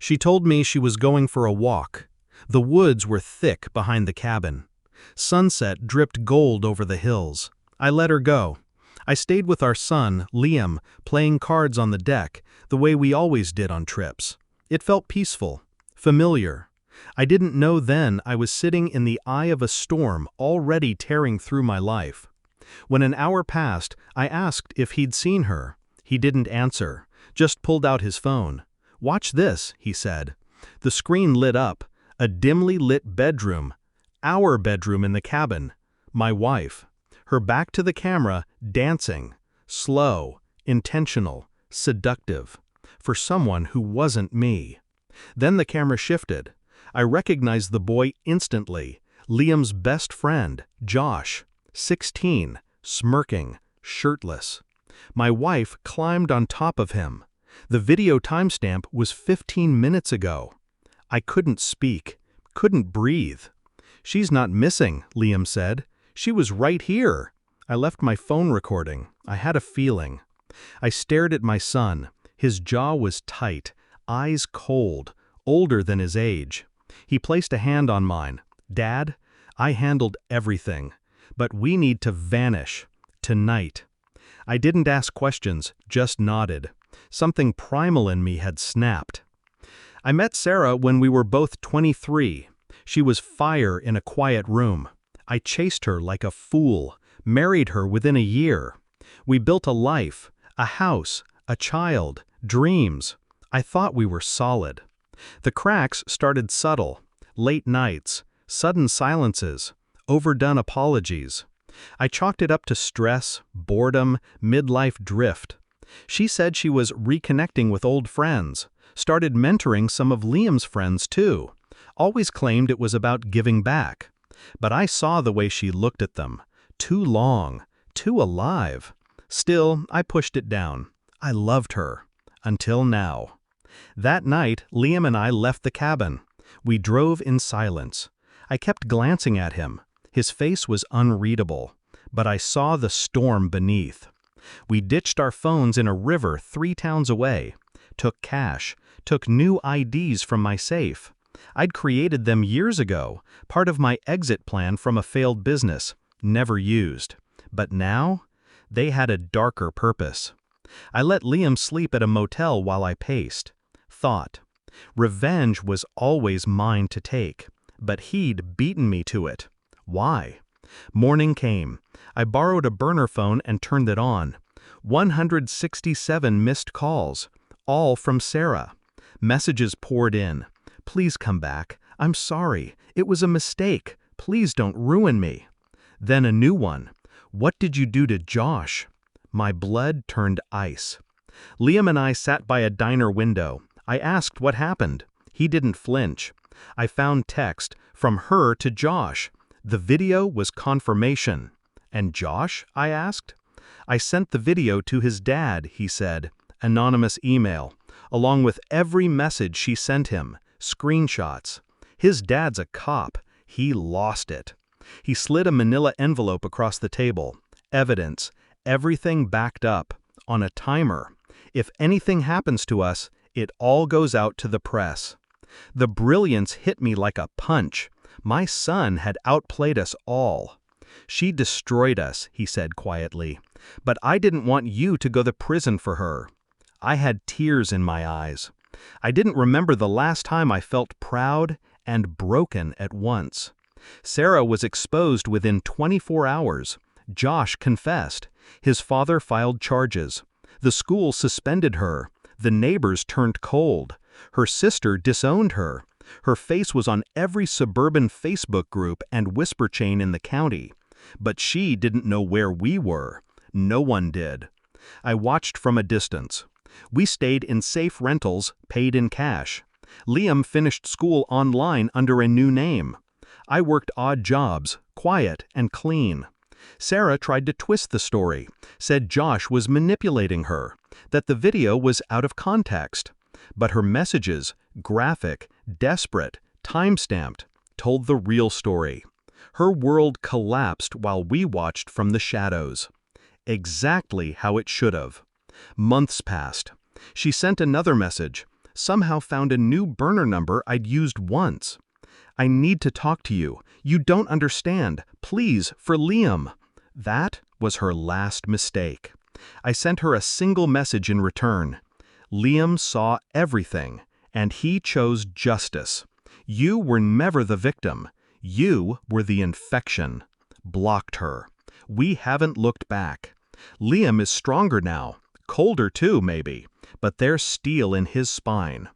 She told me she was going for a walk. The woods were thick behind the cabin. Sunset dripped gold over the hills. I let her go. I stayed with our son, Liam, playing cards on the deck, the way we always did on trips. It felt peaceful, familiar. I didn't know then I was sitting in the eye of a storm already tearing through my life. When an hour passed, I asked if he'd seen her. He didn't answer, just pulled out his phone. "Watch this," he said. The screen lit up, a dimly lit bedroom. Our bedroom in the cabin. My wife. Her back to the camera, dancing. Slow, intentional, seductive. For someone who wasn't me. Then the camera shifted. I recognized the boy instantly. Liam's best friend, Josh. 16, smirking, shirtless. My wife climbed on top of him. The video timestamp was 15 minutes ago. I couldn't speak, couldn't breathe. "She's not missing," Liam said. "She was right here." I left my phone recording. I had a feeling. I stared at my son. His jaw was tight, eyes cold, older than his age. He placed a hand on mine. "Dad, I handled everything. But we need to vanish. Tonight." I didn't ask questions, just nodded. Something primal in me had snapped. I met Sarah when we were both 23. She was fire in a quiet room. I chased her like a fool, married her within a year. We built a life, a house, a child, dreams. I thought we were solid. The cracks started subtle, late nights, sudden silences, overdone apologies. I chalked it up to stress, boredom, midlife drift. She said she was reconnecting with old friends, started mentoring some of Liam's friends too, always claimed it was about giving back. But I saw the way she looked at them. Too long, too alive. Still, I pushed it down. I loved her. Until now. That night, Liam and I left the cabin. We drove in silence. I kept glancing at him. His face was unreadable, but I saw the storm beneath. We ditched our phones in a river 3 towns away, took cash, took new IDs from my safe. I'd created them years ago, part of my exit plan from a failed business, never used. But now, they had a darker purpose. I let Liam sleep at a motel while I paced. Thought. Revenge was always mine to take, but he'd beaten me to it. Why? Morning came. I borrowed a burner phone and turned it on. 167 missed calls, all from Sarah. Messages poured in. "Please come back. I'm sorry. It was a mistake. Please don't ruin me." Then a new one. "What did you do to Josh?" My blood turned ice. Liam and I sat by a diner window. I asked what happened. He didn't flinch. I found text from her to Josh. The video was confirmation. "And Josh?" I asked. "I sent the video to his dad," he said. Anonymous email, along with every message she sent him, screenshots. His dad's a cop. He lost it. He slid a manila envelope across the table. Evidence, everything backed up, on a timer. If anything happens to us, it all goes out to the press. The brilliance hit me like a punch. My son had outplayed us all. "She destroyed us," he said quietly. "But I didn't want you to go to prison for her." I had tears in my eyes. I didn't remember the last time I felt proud and broken at once. Sarah was exposed within 24 hours. Josh confessed. His father filed charges. The school suspended her. The neighbors turned cold. Her sister disowned her. Her face was on every suburban Facebook group and whisper chain in the county. But she didn't know where we were. No one did. I watched from a distance. We stayed in safe rentals, paid in cash. Liam finished school online under a new name. I worked odd jobs, quiet and clean. Sarah tried to twist the story, said Josh was manipulating her, that the video was out of context. But her messages, graphic, desperate, time-stamped, told the real story. Her world collapsed while we watched from the shadows. Exactly how it should have. Months passed. She sent another message. somehow found a new burner number I'd used once. "I need to talk to you. You don't understand. Please, for Liam." That was her last mistake. I sent her a single message in return. "Liam saw everything, and he chose justice. You were never the victim. You were the infection." Blocked her. We haven't looked back. Liam is stronger now, colder too, maybe, but there's steel in his spine.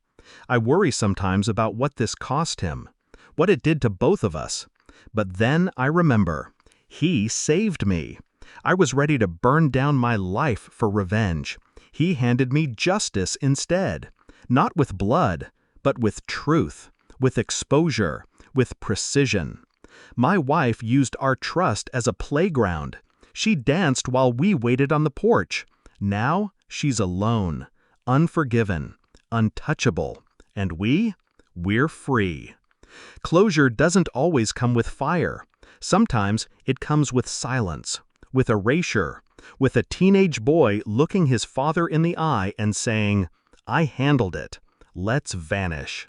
I worry sometimes about what this cost him, what it did to both of us. But then I remember, he saved me. I was ready to burn down my life for revenge. He handed me justice instead, not with blood, but with truth, with exposure, with precision. My wife used our trust as a playground. She danced while we waited on the porch. Now she's alone, unforgiven, untouchable, and we're free. Closure doesn't always come with fire. Sometimes it comes with silence, with erasure, with a teenage boy looking his father in the eye and saying, "I handled it. Let's vanish."